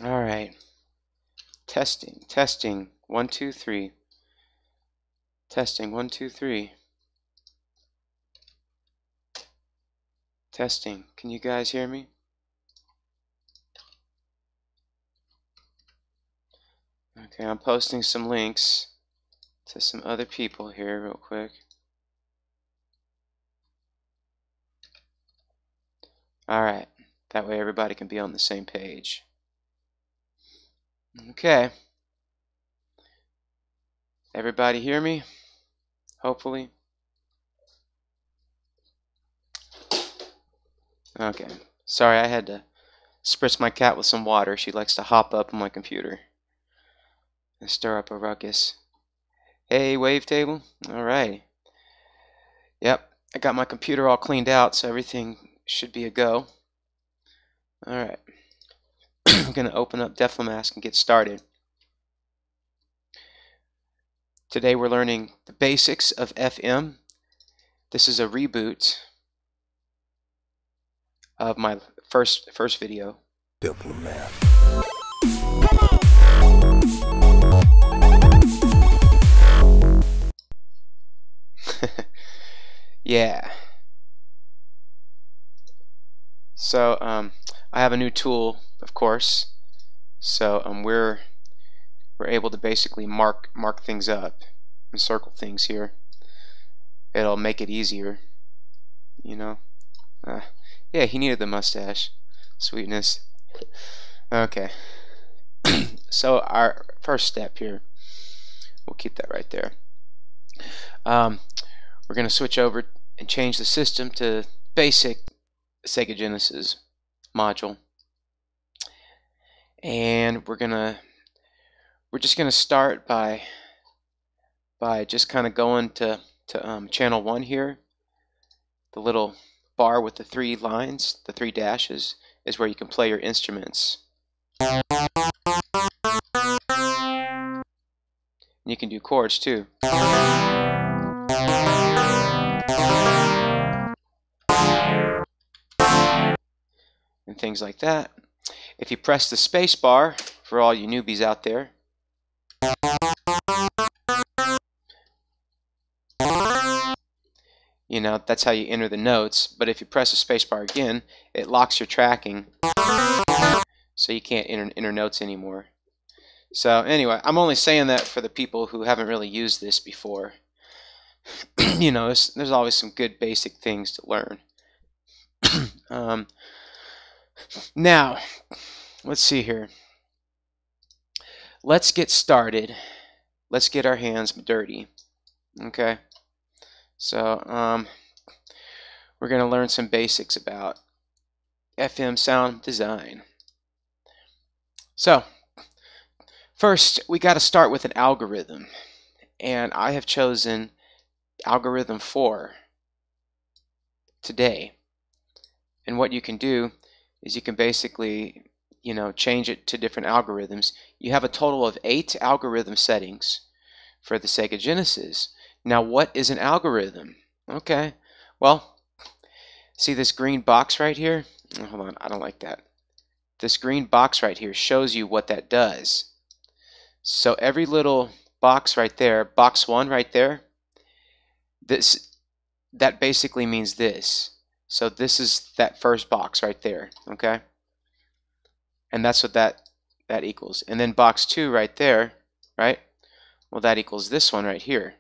All right. Testing, testing. 1, 2, 3. Testing, 1, 2, 3. Testing. Can you guys hear me? Okay, I'm posting some links to some other people here real quick. Alright, that way everybody can be on the same page. Okay. Everybody hear me? Hopefully. Okay. Sorry, I had to spritz my cat with some water. She likes to hop up on my computer and stir up a ruckus. Hey, wavetable. Alright. Yep, I got my computer all cleaned out, so everything should be a go. Alright. I'm going to open up Deflamask and get started. Today we're learning the basics of FM. This is a reboot of my first video. Yeah. So I have a new tool, of course. So we're able to basically mark things up and circle things here. It'll make it easier, you know. Yeah, he needed the mustache. Sweetness. Okay. So our first step here, we'll keep that right there. We're going to switch over and change the system to basic Sega Genesis module. And we're just gonna start by just kind of going to channel 1 here. The little bar with the 3 lines, the 3 dashes, is where you can play your instruments. And you can do chords too. And things like that. If you press the space bar, for all you newbies out there, you know, that's how you enter the notes. But if you press the space bar again, it locks your tracking, so you can't enter notes anymore. So anyway, I'm only saying that for the people who haven't really used this before. You know, there's always some good basic things to learn. Now, let's see here. Let's get started. Let's get our hands dirty. Okay. So, we're going to learn some basics about FM sound design. So, first, we got to start with an algorithm. And I have chosen algorithm 4 today. And what you can do is you can basically, you know, change it to different algorithms. You have a total of 8 algorithm settings for the Sega Genesis. Now, what is an algorithm? Okay, well, see this green box right here? Oh, hold on, I don't like that. This green box right here shows you what that does. So every little box right there, box 1 right there, that basically means this. So this is that first box right there, okay? And that's what that equals. And then box 2 right there, right? Well, that equals this one right here.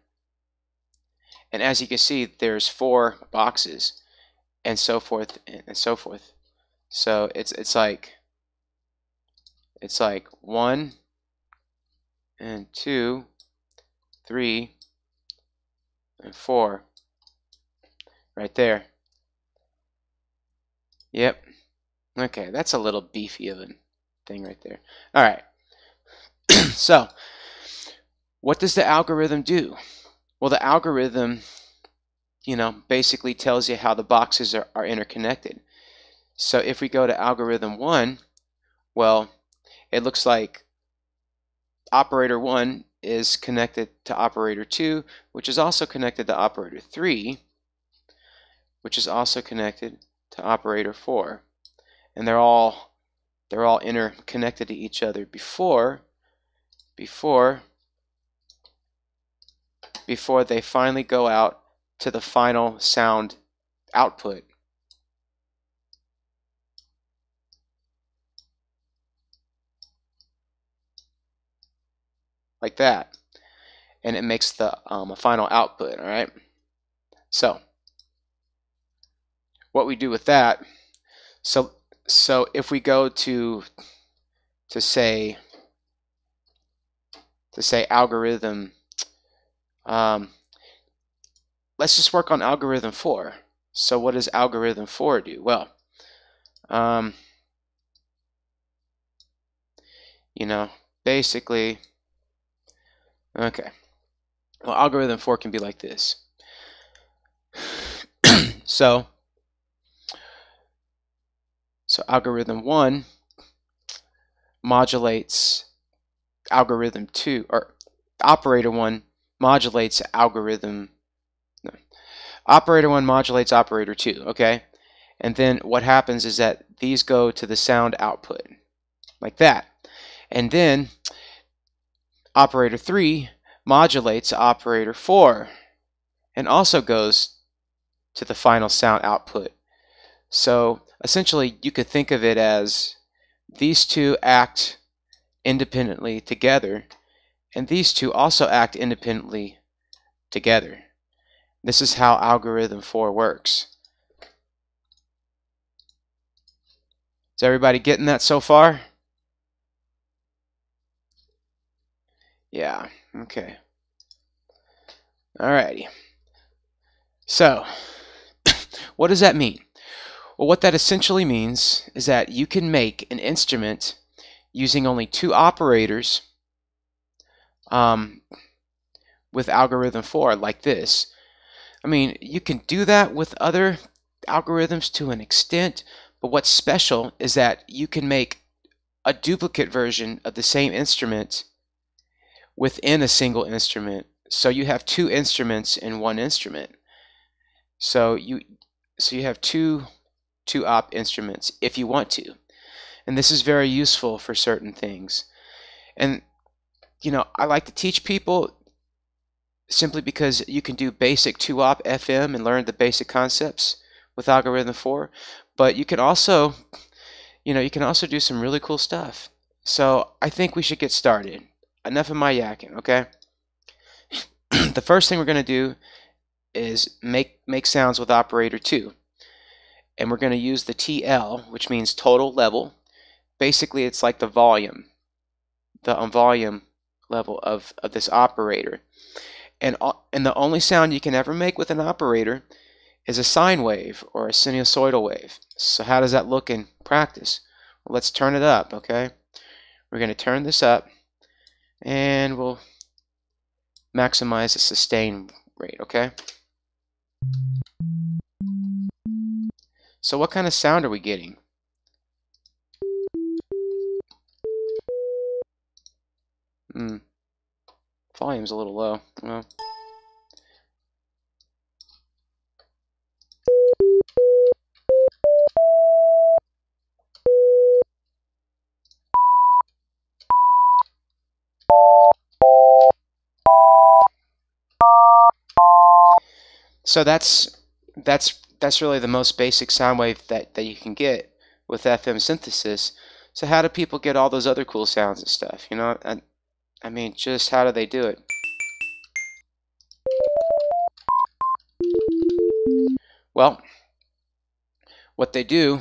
And as you can see, there's 4 boxes, and so forth and so forth. So it's like 1 and 2, 3 and 4 right there. Yep. Okay, that's a little beefy of a thing right there. All right. So, what does the algorithm do? Well, the algorithm, you know, basically tells you how the boxes are interconnected. So if we go to algorithm 1, well, it looks like operator 1 is connected to operator 2, which is also connected to operator 3, which is also connected to operator 4. And they're all they're all interconnected to each other before they finally go out to the final sound output. Like that. And it makes the a final output, all right? So what we do with that, so if we go to say algorithm, let's just work on algorithm 4. So what does algorithm 4 do? Well, you know, basically, okay. Well, algorithm 4 can be like this. So algorithm 1 modulates algorithm 2, or operator 1 modulates algorithm, no, operator 1 modulates operator 2, okay? And then what happens is that these go to the sound output, like that. And then operator 3 modulates operator 4 and also goes to the final sound output. So essentially you could think of it as these two act independently together, and these two also act independently together. This is how algorithm 4 works. Is everybody getting that so far? Yeah, okay. Alrighty. So, what does that mean? Well, what that essentially means is that you can make an instrument using only 2 operators with algorithm 4, like this. I mean, you can do that with other algorithms to an extent, but what's special is that you can make a duplicate version of the same instrument within a single instrument. So you have 2 instruments in one instrument. So you have two op instruments if you want to. And this is very useful for certain things. And you know, I like to teach people simply because you can do basic 2-op FM and learn the basic concepts with algorithm 4, but you can also, you know, you can also do some really cool stuff. So I think we should get started. Enough of my yakking, okay? The first thing we're going to do is make sounds with operator 2. And we're going to use the TL, which means total level. Basically, it's like the volume level of this operator. And the only sound you can ever make with an operator is a sine wave or a sinusoidal wave. So how does that look in practice? Well, let's turn it up, okay? We're going to turn this up, and we'll maximize the sustain rate, okay? So what kind of sound are we getting? Volume's a little low. Well, so that's really the most basic sound wave that you can get with FM synthesis. So how do people get all those other cool sounds and stuff? You know, I mean, just how do they do it? Well, what they do,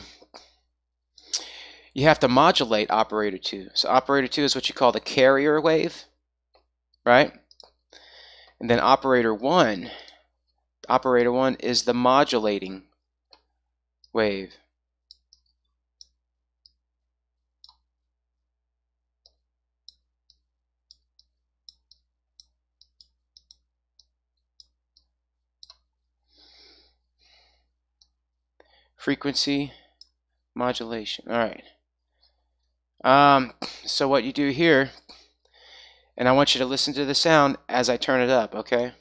you have to modulate operator 2. So operator 2 is what you call the carrier wave, right? And then operator 1 is the modulating wave. Frequency modulation. All right. So what you do here, and I want you to listen to the sound as I turn it up, okay?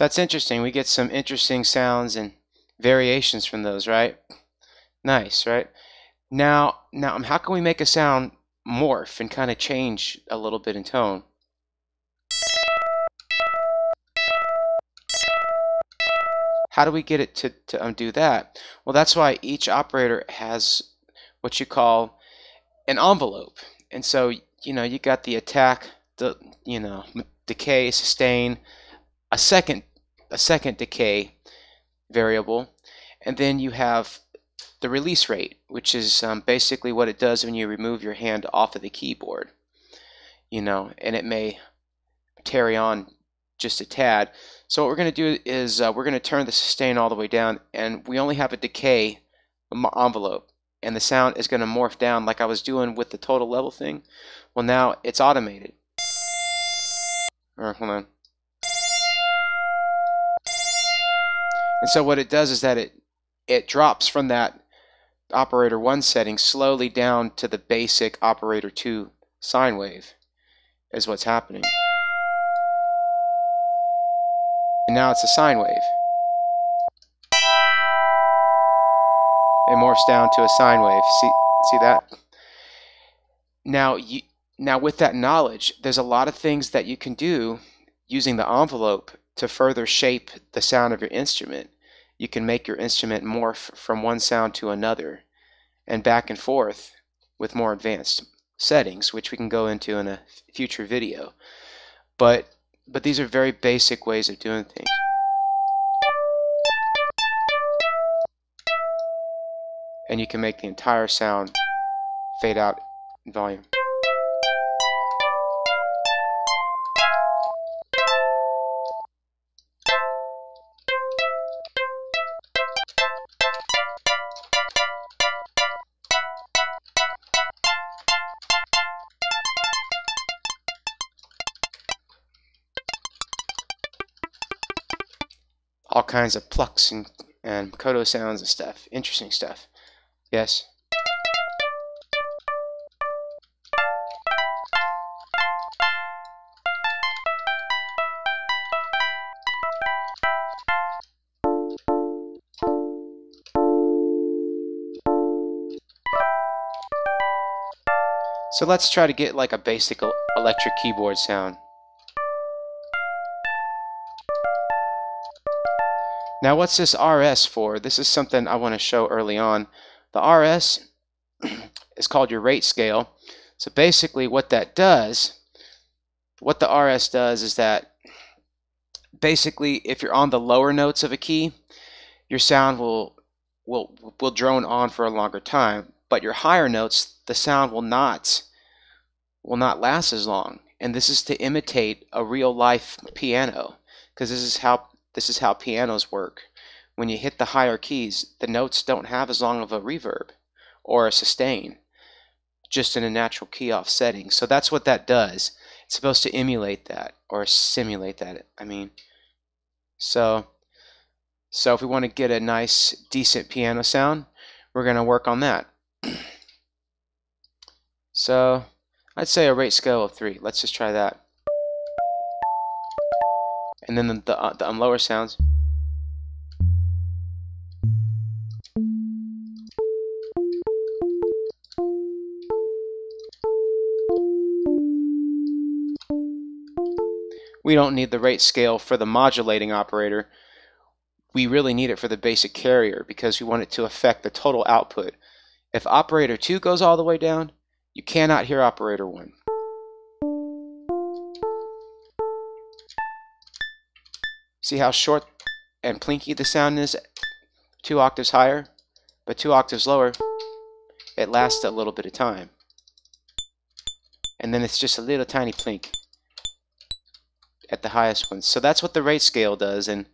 So that's interesting. We get some interesting sounds and variations from those, right? Nice, right? Now, how can we make a sound morph and kind of change a little bit in tone? How do we get it to do that? Well, that's why each operator has what you call an envelope. And so, you got the attack, the decay, sustain, a second decay variable, and then you have the release rate, which is basically what it does when you remove your hand off of the keyboard. And it may carry on just a tad. So what we're going to do is we're going to turn the sustain all the way down, and we only have a decay envelope, and the sound is going to morph down like I was doing with the total level thing. Well, now it's automated. Hold on. And so what it does is that it drops from that operator 1 setting slowly down to the basic operator 2 sine wave is what's happening. And now it's a sine wave. It morphs down to a sine wave. See that? Now with that knowledge, there's a lot of things that you can do using the envelope to further shape the sound of your instrument. You can make your instrument morph from one sound to another and back and forth with more advanced settings, which we can go into in a future video. But these are very basic ways of doing things. And you can make the entire sound fade out in volume. All kinds of plucks and koto sounds and stuff. Interesting stuff. Yes? So let's try to get like a basic electric keyboard sound. Now what's this RS for? This is something I want to show early on. The RS is called your rate scale. So basically what the RS does is that basically if you're on the lower notes of a key, your sound will drone on for a longer time, but your higher notes, the sound will not last as long. And this is to imitate a real life piano, because this is how pianos work. When you hit the higher keys, the notes don't have as long of a reverb or a sustain, just in a natural key off setting. So that's what that does. It's supposed to emulate that, or simulate that, I mean. So if we want to get a nice, decent piano sound, we're going to work on that. So I'd say a rate scale of 3. Let's just try that. And then the lower sounds. We don't need the rate scale for the modulating operator. We really need it for the basic carrier because we want it to affect the total output. If operator 2 goes all the way down, you cannot hear operator 1. See how short and plinky the sound is 2 octaves higher, but 2 octaves lower, it lasts a little bit of time. And then it's just a little tiny plink at the highest one. So that's what the rate scale does, and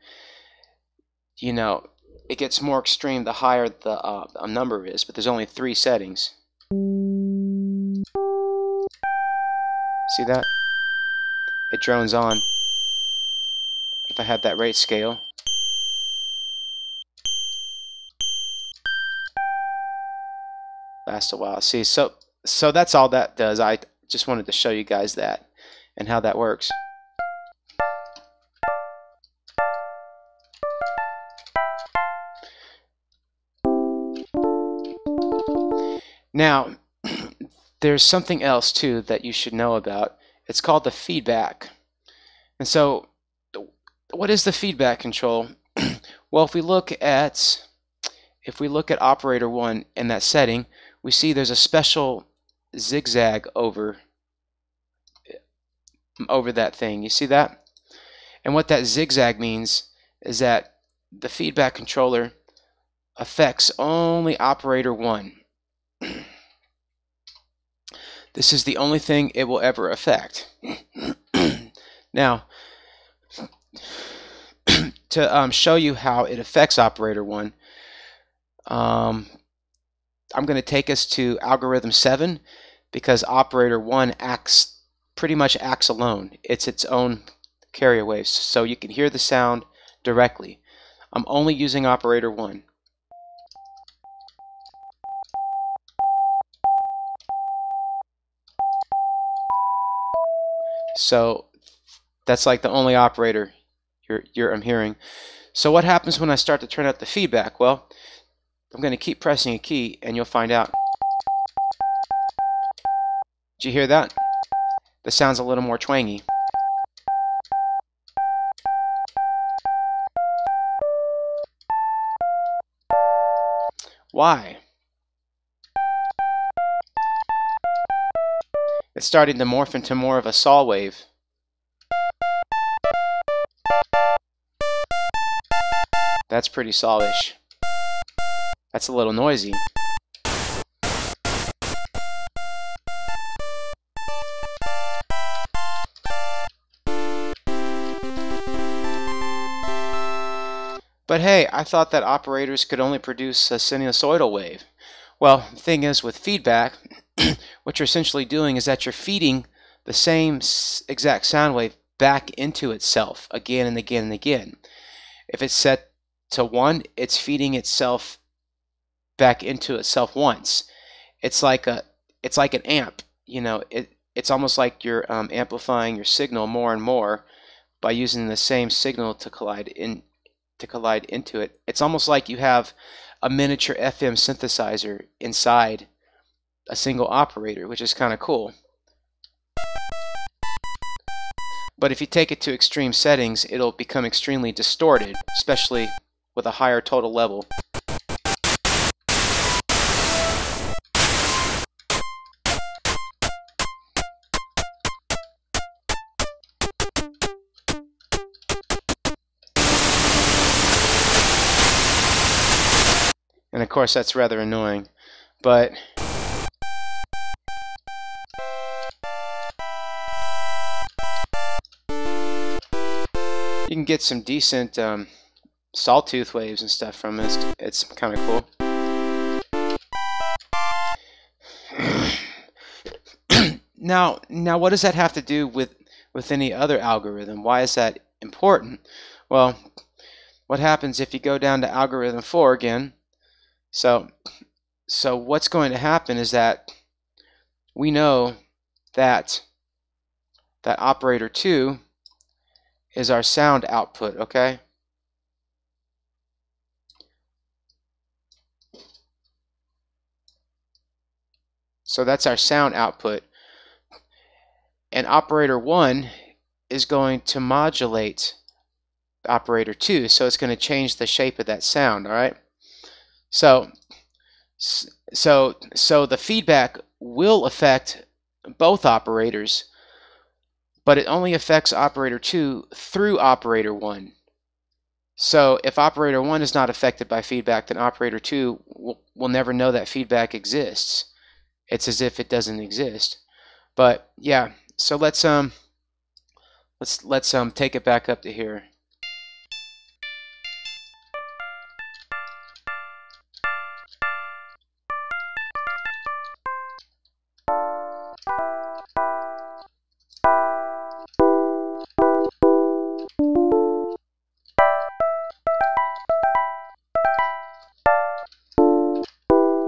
it gets more extreme the higher the number is, but there's only 3 settings. See that? It drones on. If I had that rate scale. Lasts a while. See, so that's all that does. I just wanted to show you guys that and how that works. Now, there's something else too that you should know about. It's called the feedback. And so, what is the feedback control? Well, if we look at operator 1 in that setting, we see there's a special zigzag over that thing. You see that? And what that zigzag means is that the feedback controller affects only operator 1. This is the only thing it will ever affect. Now, to show you how it affects operator 1, I'm going to take us to algorithm 7 because operator 1 pretty much acts alone. It's its own carrier waves, so you can hear the sound directly. I'm only using operator 1. So that's like the only operator I'm hearing. So what happens when I start to turn up the feedback? Well, I'm going to keep pressing a key and you'll find out. Did you hear that? The sound's a little more twangy. Why? It's starting to morph into more of a saw wave. That's pretty sawish. That's a little noisy. But hey, I thought that operators could only produce a sinusoidal wave. Well, the thing is with feedback, what you're essentially doing is that you're feeding the same exact sound wave back into itself again and again and again. If it's set to 1, it's feeding itself back into itself once. It's like an amp. You know, it's almost like you're amplifying your signal more and more by using the same signal to collide into it. It's almost like you have a miniature FM synthesizer inside a single operator, which is kind of cool. But if you take it to extreme settings, it'll become extremely distorted, especially with a higher total level. And of course that's rather annoying, but you can get some decent sawtooth waves and stuff from this. It's kind of cool. Now what does that have to do with any other algorithm? Why is that important? Well, what happens if you go down to algorithm 4 again? So what's going to happen is that we know that operator 2 is our sound output, okay? So that's our sound output. And operator 1 is going to modulate operator 2, so it's going to change the shape of that sound, all right? So the feedback will affect both operators, but it only affects operator 2 through operator 1. So if operator 1 is not affected by feedback, then operator 2 will never know that feedback exists. It's as if it doesn't exist. But yeah, so let's take it back up to here.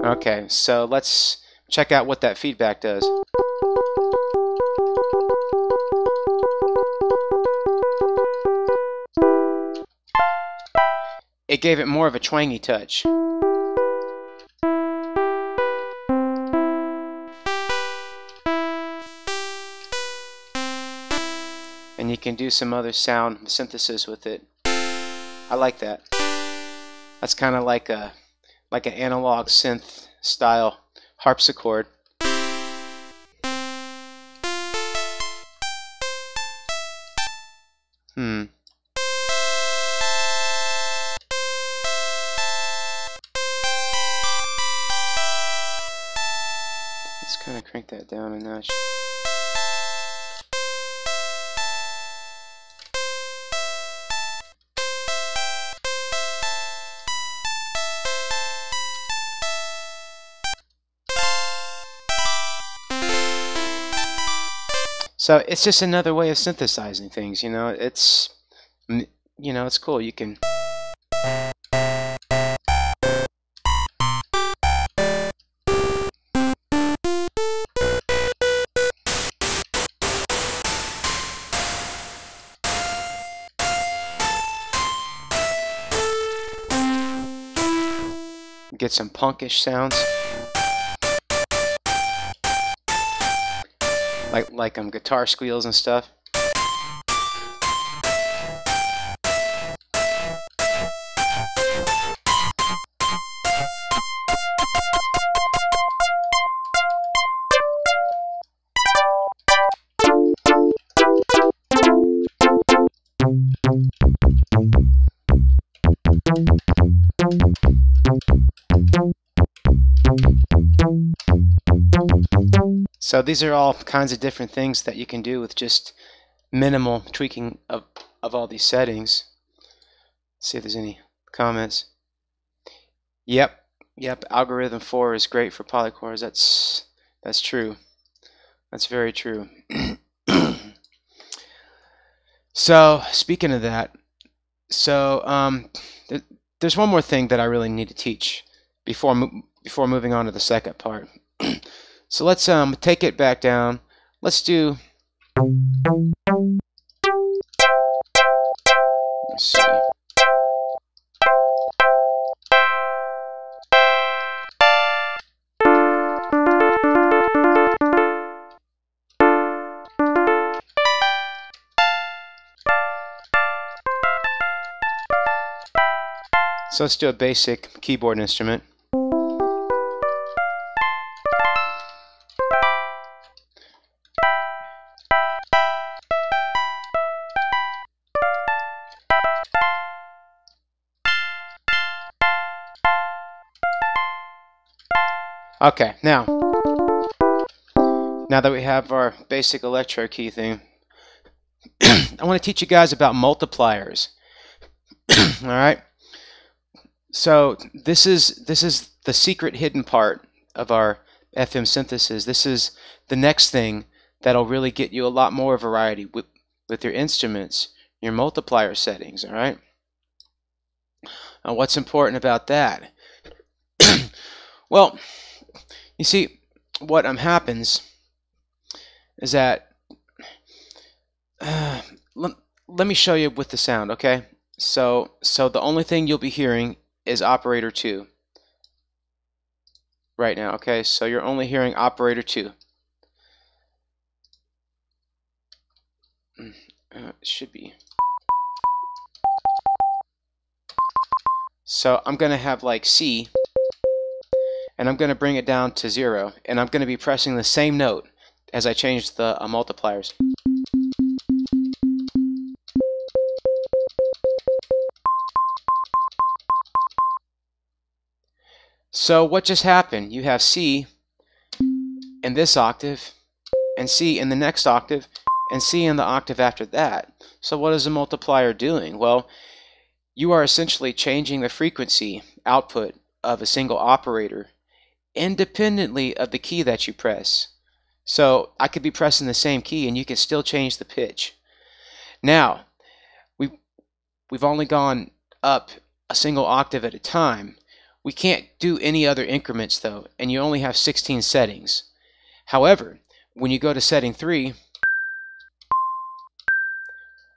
Okay, so let's check out what that feedback does. It gave it more of a twangy touch. and you can do some other sound synthesis with it. I like that. That's kind of like an analog synth style harpsichord. Let's kind of crank that down a notch. So it's just another way of synthesizing things, you know. It's cool. You can get some punkish sounds. Like guitar squeals and stuff. So these are all kinds of different things that you can do with just minimal tweaking of all these settings. Let's see if there's any comments. Yep, algorithm 4 is great for polychords. That's true. That's very true. So speaking of that, so there's one more thing that I really need to teach before moving on to the second part. So let's take it back down. Let's do. Let's see. So let's do a basic keyboard instrument. Okay, now that we have our basic electro key thing, I want to teach you guys about multipliers. All right. So this is the secret hidden part of our FM synthesis. This is the next thing that'll really get you a lot more variety with your instruments, your multiplier settings. All right. Now, what's important about that? Well, you see, what happens is that let me show you with the sound, okay? So the only thing you'll be hearing is operator 2 right now, okay? So you're only hearing operator 2. It should be. So I'm going to have like C, and I'm going to bring it down to 0, and I'm going to be pressing the same note as I changed the multipliers. So what just happened? You have C in this octave, and C in the next octave, and C in the octave after that. So what is the multiplier doing? Well, you are essentially changing the frequency output of a single operator independently of the key that you press. So I could be pressing the same key and you can still change the pitch. Now, we've only gone up a single octave at a time. We can't do any other increments though, and you only have 16 settings. However, when you go to setting 3,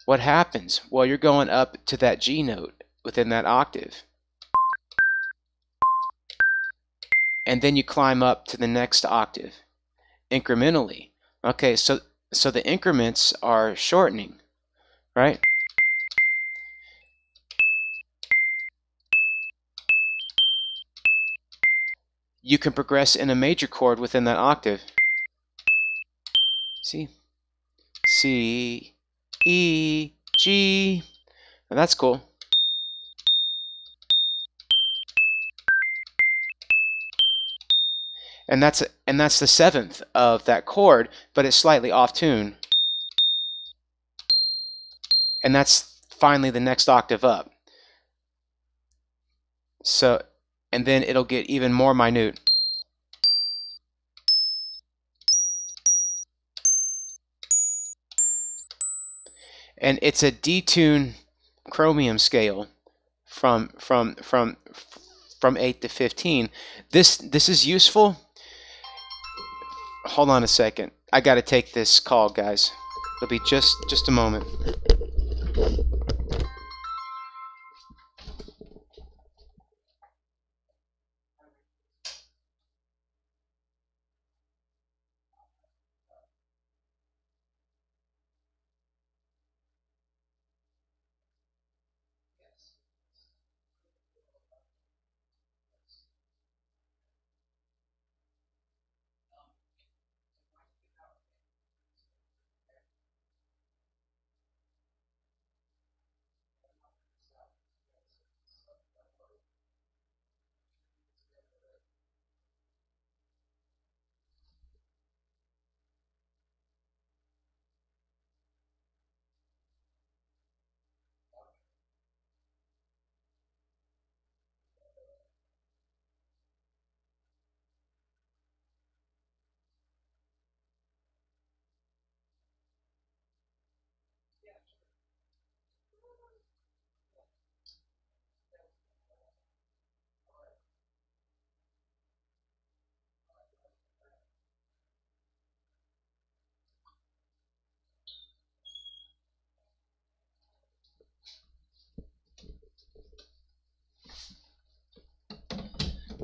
what happens? Well, you're going up to that G note within that octave. And then you climb up to the next octave incrementally. Okay, so the increments are shortening. right? You can progress in a major chord within that octave. See? C, E, G. Now that's cool. And that's the seventh of that chord, but it's slightly off tune. And that's finally the next octave up. So, and then it'll get even more minute. And it's a D-tune chromium scale from 8 to 15. This is useful. Hold on a second. I got to take this call, guys. It'll be just a moment.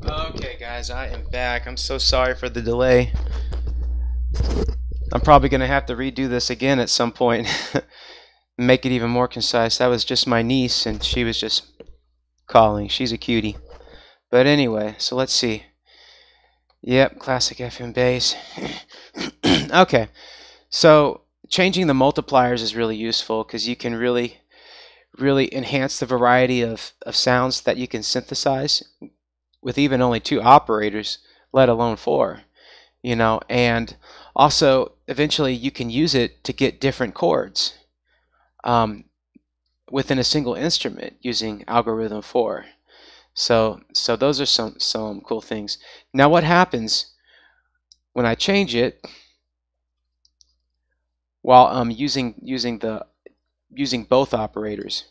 Okay, guys, I am back. I'm so sorry for the delay. I'm probably going to have to redo this again at some point. Make it even more concise. That was just my niece, and she was just calling. She's a cutie. But anyway, so let's see. Yep, classic FM bass. Okay, so changing the multipliers is really useful because you can really enhance the variety of sounds that you can synthesize with even only 2 operators, let alone 4. You know, and also eventually you can use it to get different chords within a single instrument using algorithm 4. So those are some cool things. Now what happens when I change it while I'm using both operators?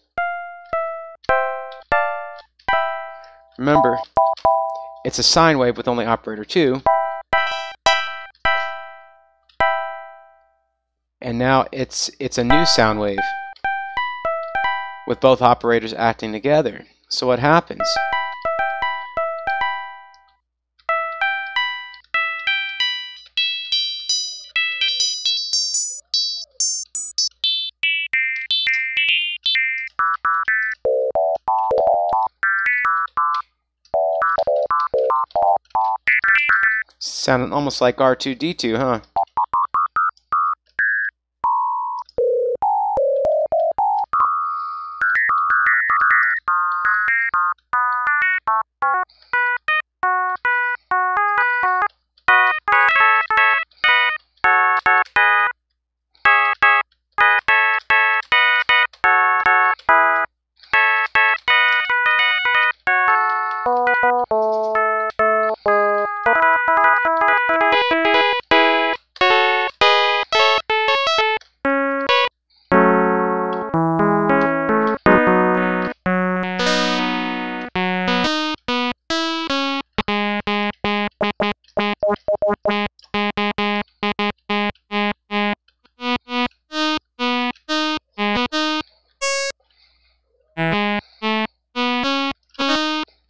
Remember, it's a sine wave with only operator 2. And now it's a new sound wave with both operators acting together. So what happens? Sounding almost like R2-D2, huh?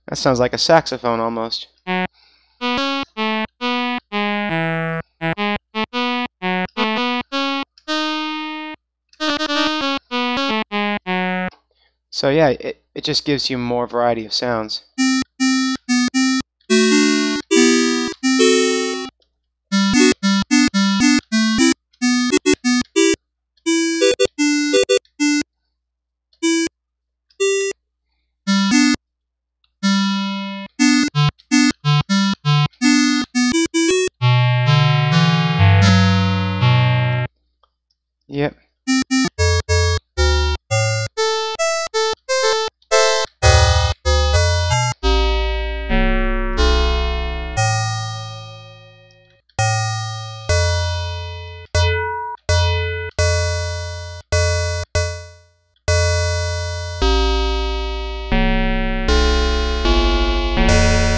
That sounds like a saxophone almost. So yeah, it just gives you more variety of sounds. Yep.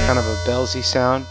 Kind of a bellsy sound.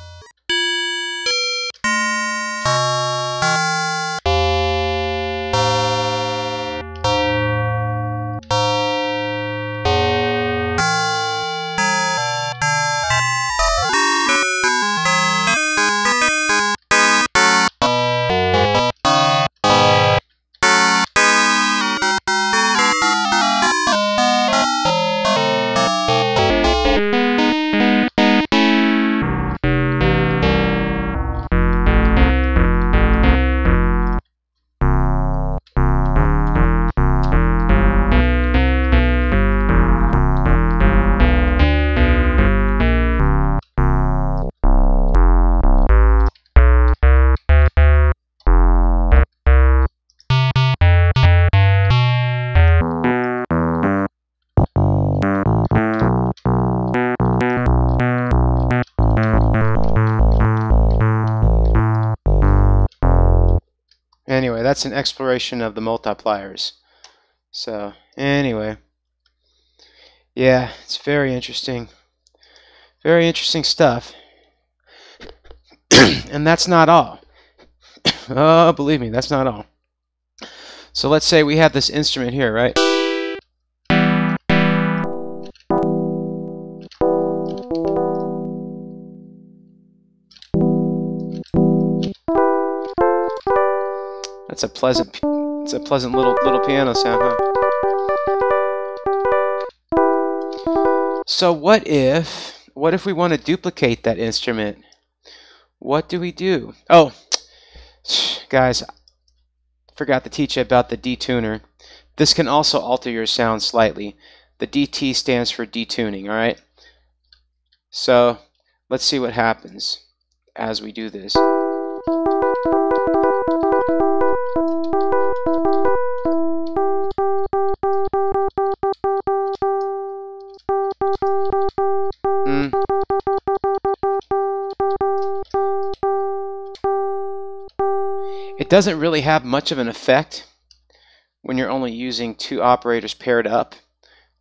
Anyway, that's an exploration of the multipliers. So, anyway. Yeah, it's very interesting. Very interesting stuff. And that's not all. Oh, believe me, that's not all. So let's say we have this instrument here, right? That's a pleasant little piano sound, huh? So what if we want to duplicate that instrument? What do we do? Oh, guys, forgot to teach you about the detuner. This can also alter your sound slightly. The DT stands for detuning, all right? So let's see what happens as we do this. It doesn't really have much of an effect when you're only using two operators paired up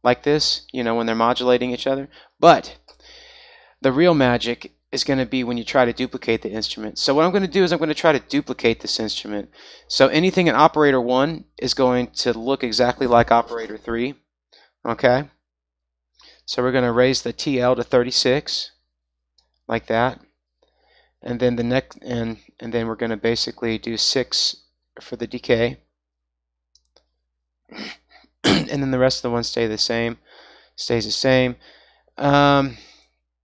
like this, you know, when they're modulating each other. But the real magic is going to be when you try to duplicate the instrument. So what I'm going to do is I'm going to try to duplicate this instrument. So anything in operator 1 is going to look exactly like operator 3. Okay? So we're going to raise the TL to 36 like that. And then the next and then we're going to basically do 6 for the decay. And then the rest of the ones stays the same.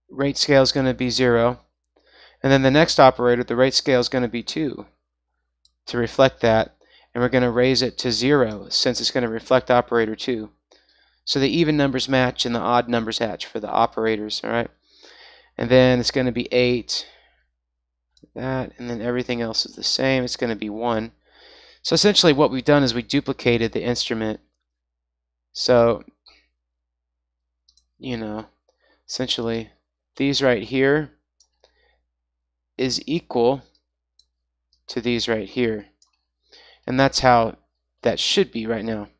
Rate scale is going to be 0. And then the next operator, the rate scale is going to be 2 to reflect that. And we're going to raise it to 0 since it's going to reflect operator 2. So the even numbers match and the odd numbers match for the operators, all right? And then it's going to be 8. That, and then everything else is the same. It's going to be 1. So essentially what we've done is we duplicated the instrument. So, you know, essentially these right here is equal to these right here. And that's how that should be right now.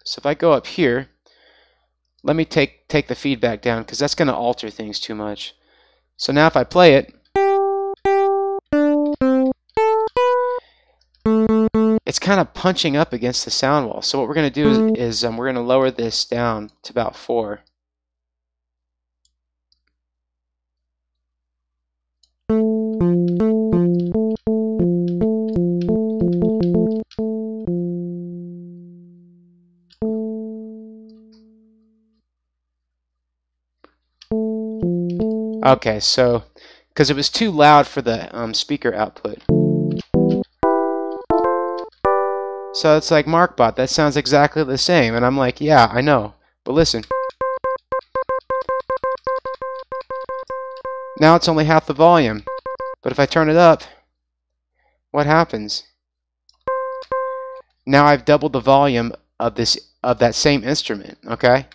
So if I go up here, let me take the feedback down because that's going to alter things too much. So now if I play it, it's kind of punching up against the sound wall. So what we're going to do is we're going to lower this down to about 4. Okay, so because it was too loud for the speaker output. So it's like, MarkBot, that sounds exactly the same. And I'm like, yeah, I know. But listen. Now it's only half the volume. But if I turn it up, what happens? Now I've doubled the volume of that same instrument, okay?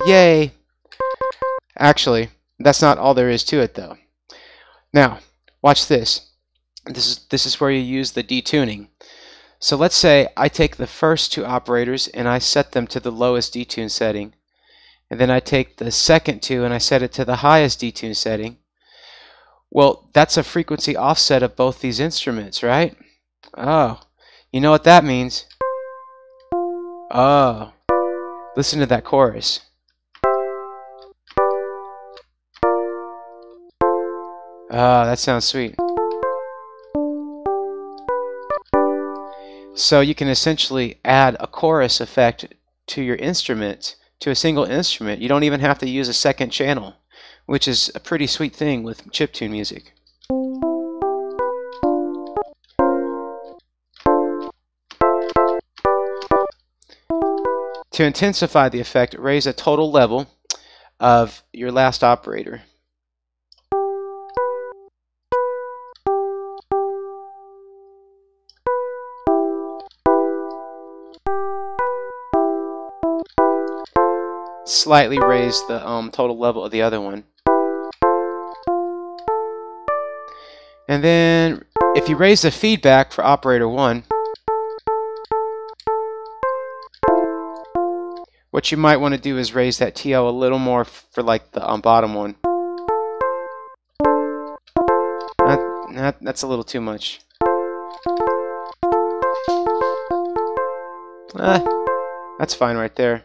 Yay! Actually, that's not all there is to it though. Now, watch this. This is where you use the detuning. So let's say I take the first two operators and I set them to the lowest detune setting. And then I take the second two and I set it to the highest detune setting. Well, that's a frequency offset of both these instruments, right? Oh, you know what that means? Oh, listen to that chorus. Oh, that sounds sweet. So you can essentially add a chorus effect to your instrument, to a single instrument. You don't even have to use a second channel, which is a pretty sweet thing with chiptune music. To intensify the effect, raise a total level of your last operator. Slightly raise the total level of the other one. And then if you raise the feedback for operator 1, what you might want to do is raise that TO a little more for like the bottom one. That's a little too much. That's fine right there.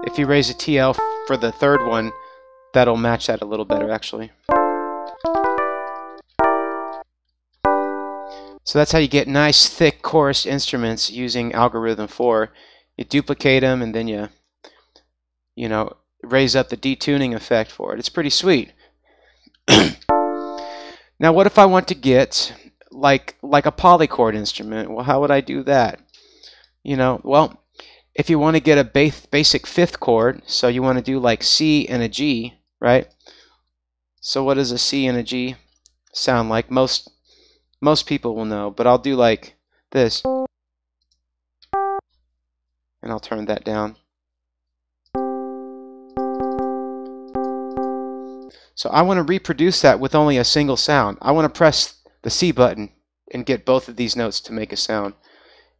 If you raise a TL for the third one, that'll match that a little better actually. So that's how you get nice thick chorus instruments using algorithm 4. You duplicate them and then you know, raise up the detuning effect for it. It's pretty sweet. Now what if I want to get like a polychord instrument? Well, how would I do that? You know, well, if you want to get a basic fifth chord, so you want to do like C and a G, right? So what does a C and a G sound like? Most people will know, but I'll do like this. And I'll turn that down. So I want to reproduce that with only a single sound. I want to press the C button and get both of these notes to make a sound,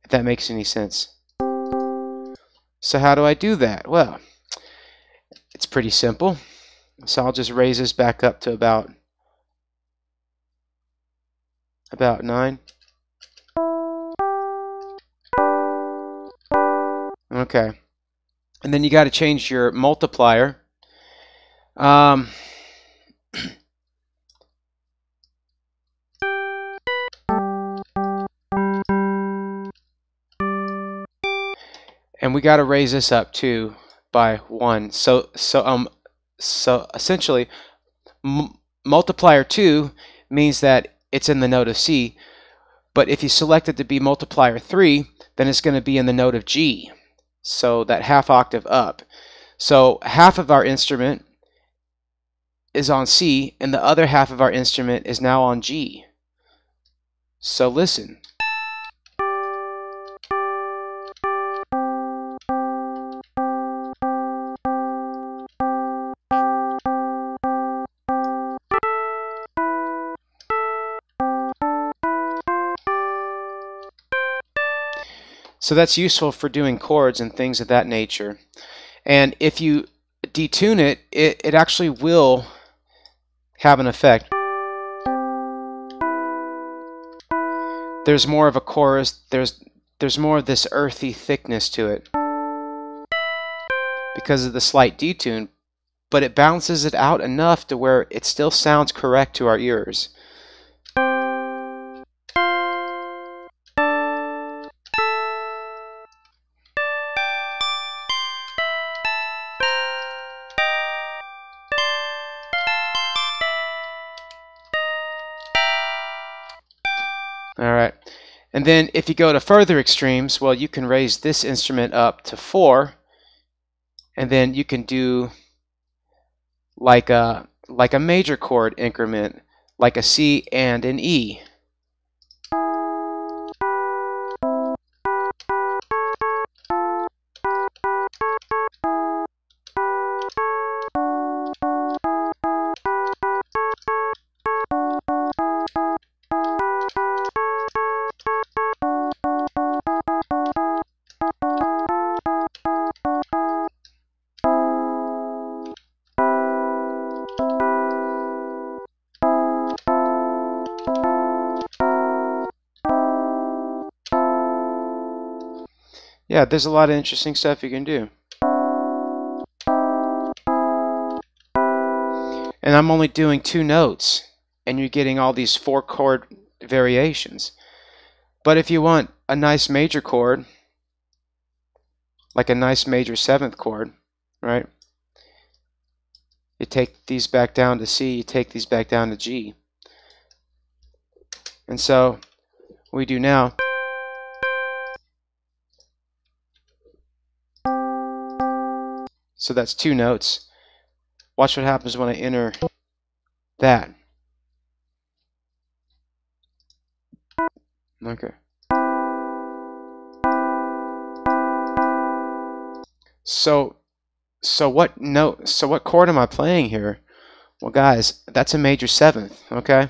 if that makes any sense. So how do I do that? Well, it's pretty simple. So I'll just raise this back up to about 9. Okay. And then you got to change your multiplier. And we got to raise this up too by 1. So essentially, multiplier 2 means that it's in the note of C. But if you select it to be multiplier 3, then it's going to be in the note of G. So that half octave up. So half of our instrument is on C, and the other half of our instrument is now on G. So listen. So that's useful for doing chords and things of that nature. And if you detune it, it actually will have an effect. There's more of a chorus, there's more of this earthy thickness to it because of the slight detune, but it balances it out enough to where it still sounds correct to our ears. All right. And then if you go to further extremes, well, you can raise this instrument up to 4, and then you can do like a major chord increment, like a C and an E. Yeah, there's a lot of interesting stuff you can do. And I'm only doing 2 notes, and you're getting all these 4 chord variations. But if you want a nice major chord, like a nice major 7th chord, right? You take these back down to C, you take these back down to G. And so what we do now, so that's 2 notes. Watch what happens when I enter that. Okay. So what chord am I playing here? Well, guys, that's a major 7th, okay?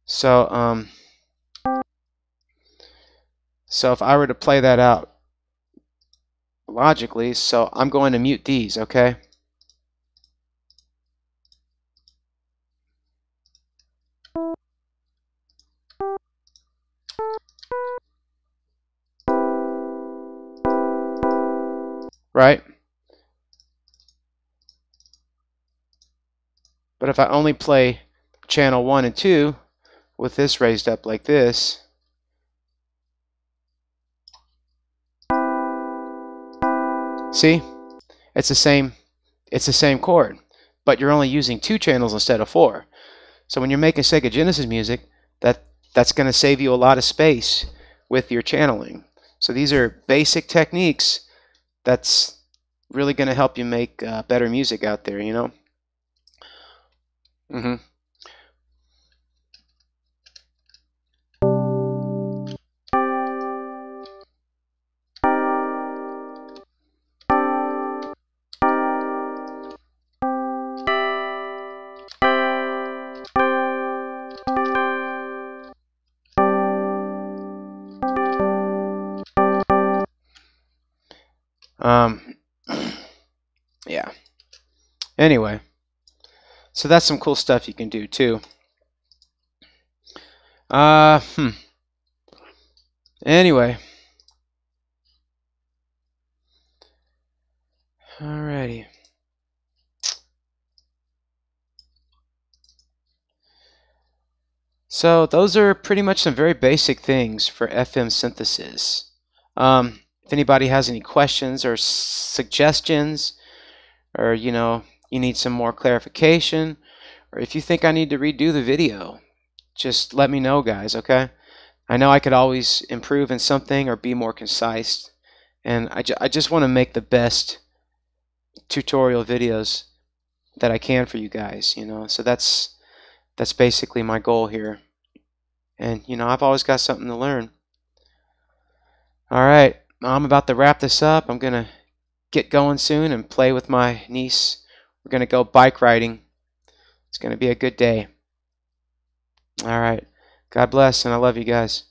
So if I were to play that out logically, so I'm going to mute these, okay? Right? But if I only play channel 1 and 2 with this raised up like this, see? It's the same chord, but you're only using 2 channels instead of 4. So when you're making Sega Genesis music, that's going to save you a lot of space with your channeling. So these are basic techniques that's really going to help you make better music out there, you know? Yeah. Anyway, so that's some cool stuff you can do too. Anyway. Alrighty. So those are pretty much some very basic things for FM synthesis. If anybody has any questions or suggestions, or you need some more clarification, or if you think I need to redo the video, just let me know, guys, okay? I know I could always improve in something or be more concise, and I just want to make the best tutorial videos that I can for you guys, so that's basically my goal here. And I've always got something to learn. Alright, I'm about to wrap this up. I'm gonna get going soon and play with my niece. We're gonna go bike riding. It's gonna be a good day. Alright, God bless, and I love you guys.